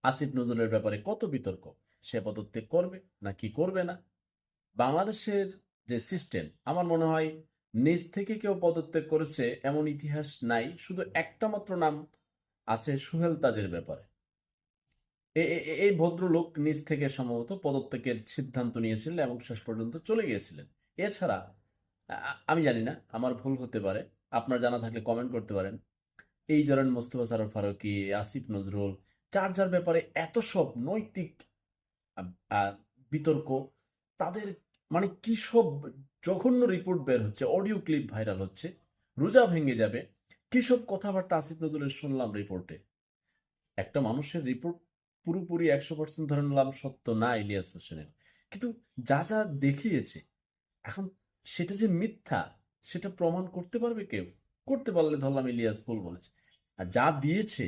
আসিফ নজরুলের ব্যাপারে কত বিতর্ক, সে পদত্যাগ করবে নাকি করবে না। বাংলাদেশের যে সিস্টেম, আমার মনে হয় নিজ থেকে কেউ পদত্যাগ করেছে এমন ইতিহাস নাই, শুধু একটা মাত্র নাম আছে, সোহেল তাজের ব্যাপারে। এই ভদ্রলোক নিজ থেকে সম্ভবত পদত্যাগের সিদ্ধান্ত নিয়েছিলেন এবং শেষ পর্যন্ত চলে গিয়েছিলেন। এছাড়া আমি জানি না, আমার ভুল হতে পারে, আপনার জানা থাকলে কমেন্ট করতে পারেন। এই ধরেন মোস্তফা সরোয়ার ফারুকী, আসিফ নজরুল, যার যার ব্যাপারে এত সব নৈতিক আহ, আহ, বিতর্ক, তাদের মানে কি সব জঘন্য রিপোর্ট বের হচ্ছে, অডিও ক্লিপ ভাইরাল হচ্ছে, রোজা ভেঙে যাবে, কি সব কথাবার্তা আসিফ নজরুলের শুনলাম রিপোর্টে। একটা মানুষের রিপোর্ট পুরোপুরি 100% ধরে নিলাম সত্য না ইলিয়াস হোসেনের, কিন্তু যা যা দেখিয়েছে, এখন সেটা যে মিথ্যা, সেটা প্রমাণ করতে পারবে কেউ? করতে পারলে ধরলাম ইলিয়াস ভুল বলেছে। আর যা দিয়েছে